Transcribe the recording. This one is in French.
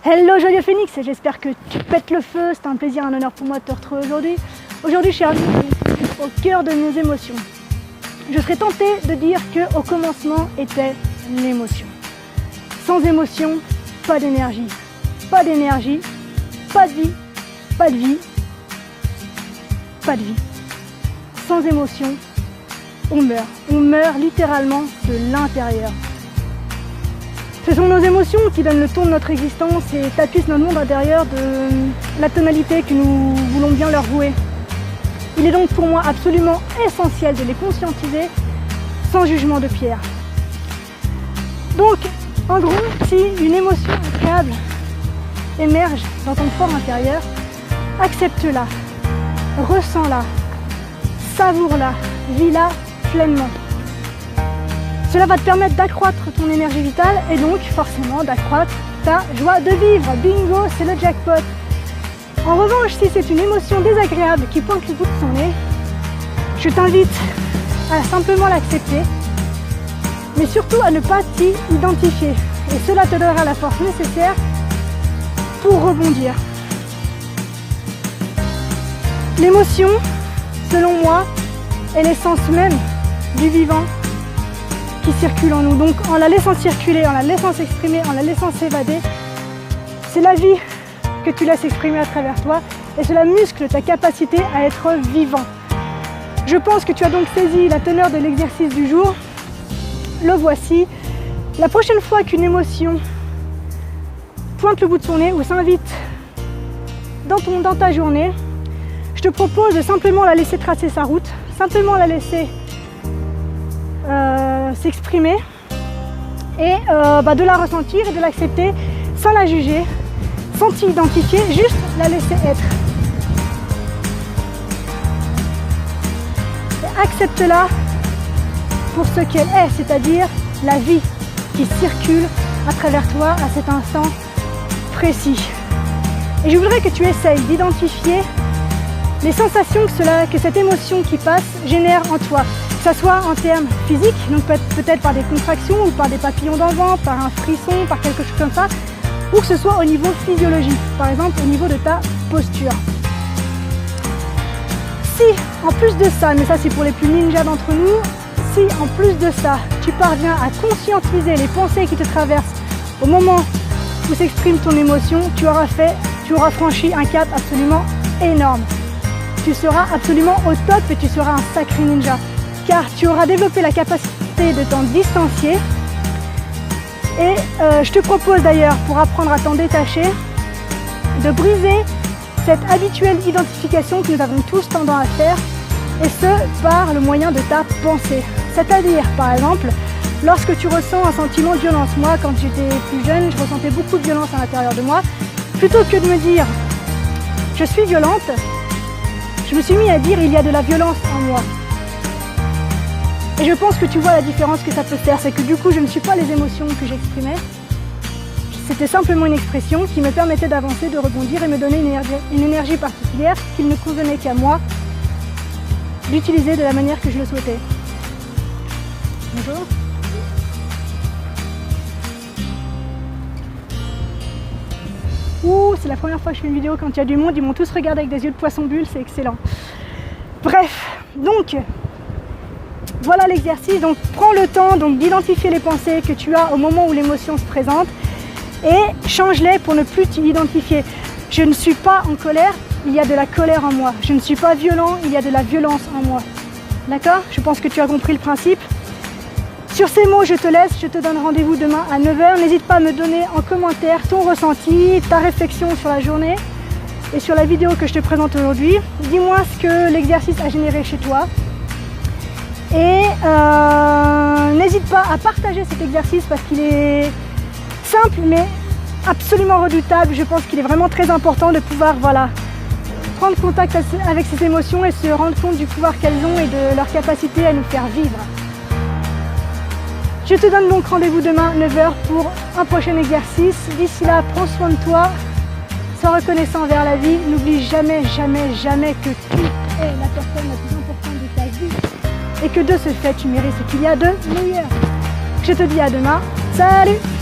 Hello Joyeux Phoenix, j'espère que tu pètes le feu, c'est un plaisir, un honneur pour moi de te retrouver aujourd'hui. Aujourd'hui je suis arrivée au cœur de nos émotions. Je serais tentée de dire qu'au commencement était l'émotion. Sans émotion, pas d'énergie. Pas d'énergie, pas de vie, pas de vie, pas de vie. Sans émotion, on meurt. On meurt littéralement de l'intérieur. Ce sont nos émotions qui donnent le ton de notre existence et tapissent notre monde intérieur de la tonalité que nous voulons bien leur vouer. Il est donc pour moi absolument essentiel de les conscientiser sans jugement de pierre. Donc, en gros, si une émotion agréable émerge dans ton fort intérieur, accepte-la, ressens-la, savoure-la, vis-la pleinement. Cela va te permettre d'accroître ton énergie vitale et donc forcément d'accroître ta joie de vivre. Bingo, c'est le jackpot. En revanche, si c'est une émotion désagréable qui pointe le bout de son nez, je t'invite à simplement l'accepter, mais surtout à ne pas t'y identifier. Et cela te donnera la force nécessaire pour rebondir. L'émotion, selon moi, est l'essence même du vivant qui circule en nous. Donc en la laissant circuler, en la laissant s'exprimer, en la laissant s'évader, c'est la vie que tu laisses exprimer à travers toi et cela muscle ta capacité à être vivant. Je pense que tu as donc saisi la teneur de l'exercice du jour. Le voici. La prochaine fois qu'une émotion pointe le bout de son nez ou s'invite dans ta journée, je te propose de simplement la laisser tracer sa route, simplement la laisser s'exprimer et de la ressentir et de l'accepter sans la juger, sans t'y identifier, juste la laisser être. Et accepte-la pour ce qu'elle est, c'est-à-dire la vie qui circule à travers toi à cet instant précis. Et je voudrais que tu essayes d'identifier les sensations que cette émotion qui passe génère en toi. Que ce soit en termes physiques, donc peut-être par des contractions ou par des papillons dans le ventre, par un frisson, par quelque chose comme ça, ou que ce soit au niveau physiologique, par exemple au niveau de ta posture. Si en plus de ça, mais ça c'est pour les plus ninjas d'entre nous, si en plus de ça, tu parviens à conscientiser les pensées qui te traversent au moment où s'exprime ton émotion, tu auras franchi un cap absolument énorme. Tu seras absolument au top et tu seras un sacré ninja. Car tu auras développé la capacité de t'en distancier. Et je te propose d'ailleurs, pour apprendre à t'en détacher, de briser cette habituelle identification que nous avons tous tendance à faire, et ce, par le moyen de ta pensée. C'est-à-dire, par exemple, lorsque tu ressens un sentiment de violence. Moi, quand j'étais plus jeune, je ressentais beaucoup de violence à l'intérieur de moi. Plutôt que de me dire « je suis violente », je me suis mis à dire « il y a de la violence en moi ». Et je pense que tu vois la différence que ça peut faire, c'est que du coup je ne suis pas les émotions que j'exprimais, c'était simplement une expression qui me permettait d'avancer, de rebondir et me donner une énergie particulière qu'il ne convenait qu'à moi d'utiliser de la manière que je le souhaitais. Bonjour. Ouh, c'est la première fois que je fais une vidéo quand il y a du monde, ils m'ont tous regardé avec des yeux de poisson bulle, c'est excellent. Bref, donc voilà l'exercice, donc prends le temps d'identifier les pensées que tu as au moment où l'émotion se présente et change-les pour ne plus t'y identifier. Je ne suis pas en colère, il y a de la colère en moi. Je ne suis pas violent, il y a de la violence en moi. D'accord? Je pense que tu as compris le principe. Sur ces mots, je te laisse, je te donne rendez-vous demain à 9 h. N'hésite pas à me donner en commentaire ton ressenti, ta réflexion sur la journée et sur la vidéo que je te présente aujourd'hui. Dis-moi ce que l'exercice a généré chez toi. Et n'hésite pas à partager cet exercice parce qu'il est simple mais absolument redoutable. Je pense qu'il est vraiment très important de pouvoir prendre contact avec ces émotions et se rendre compte du pouvoir qu'elles ont et de leur capacité à nous faire vivre. Je te donne donc rendez-vous demain 9 h pour un prochain exercice. D'ici là, prends soin de toi, sois sois reconnaissant envers la vie, n'oublie jamais, jamais, jamais que tu es la personne la plus importante de ta vie et que de ce fait, tu mérites ce qu'il y a de meilleur. Je te dis à demain. Salut!